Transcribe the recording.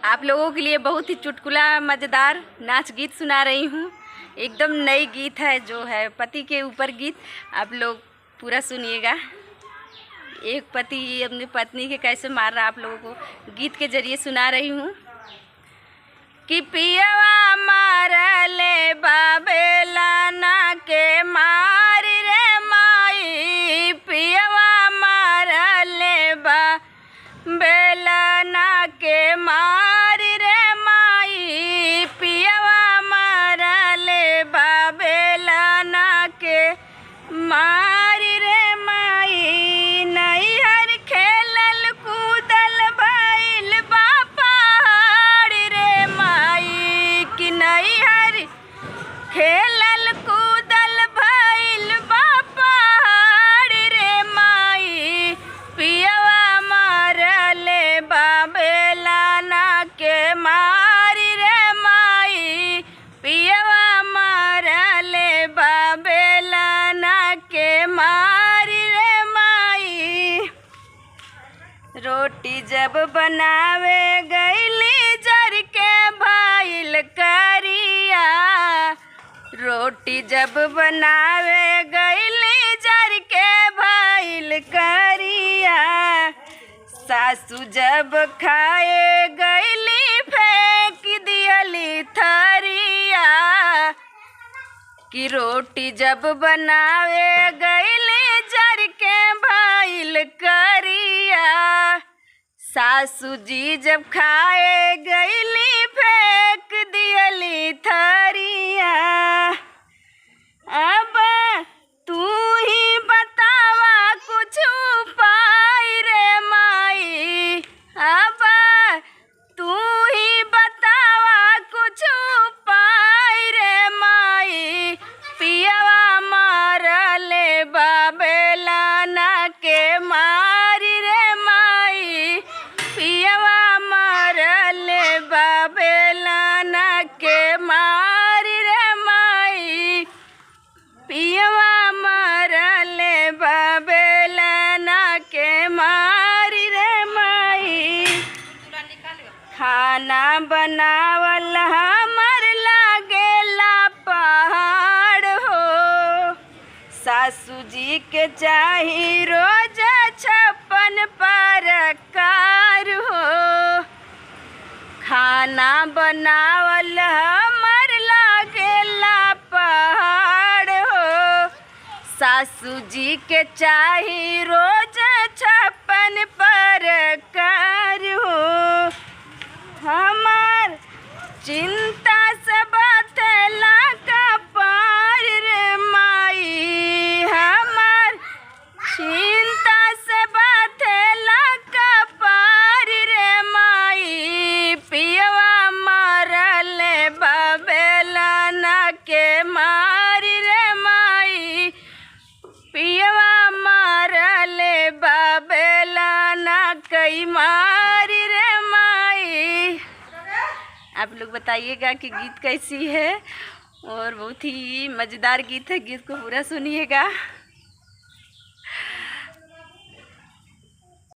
आप लोगों के लिए बहुत ही चुटकुला मज़ेदार नाच गीत सुना रही हूँ। एकदम नई गीत है, जो है पति के ऊपर गीत। आप लोग पूरा सुनिएगा। एक पति अपनी पत्नी के कैसे मार रहा, आप लोगों को गीत के जरिए सुना रही हूँ। कि पियवा मारले बाबेलाना के मारी रे माई, पियवा मारले बाबेलाना के मारी रे माई, पियवा मारले बाबेलाना के मारी रे माई। नैहर खेलल कूदल भइल बा पहाड़ी रे माई, कि नैहर खेलल कूदल भइल बा पहाड़ी रे माई, पियवा मारले बाबेलाना के मारी रे माई, पियवा मारले बाबेलाना के मारी रे माई। रोटी जब बनावे गईली जर के भइल करिया, रोटी जब बनावे गईली जर के भइल करिया, सासू जब खाए गईली फेंक दियली थरिया, कि रोटी जब बनावे गईली जर के भइल करिया, सासू जी जब खाए गईली फेंक दियली थरिया। अब तू ही बतावा कुछ उपाय रे माई, अब तू ही बतावा कुछ उपाय रे माई, पियवा मारले बाबेलाना के मारी रे माई, पियवा मारले बाबेलाना के मारी रे माई, पियवा मारले बाबेलाना के मारी रे माई। खाना बनावल हमर लागेला पहाड़ हो, सासू जी के चाही रोज 56 प्रकार हो। खाना बनावल हमर लागेला पहाड़ हो, सासू जी के चाही रोज 56 प्रकार हो। हमार चिंता से बथेला कपार रे माई, हमार चिंता से बथेला कपार रे माई, पियवा मारले बाबेलाना के मारी रे माई, पियवा मारले बाबेलाना कई मारी रे माई। आप लोग बताइएगा कि गीत कैसी है, और बहुत ही मज़ेदार गीत है। गीत को पूरा सुनिएगा।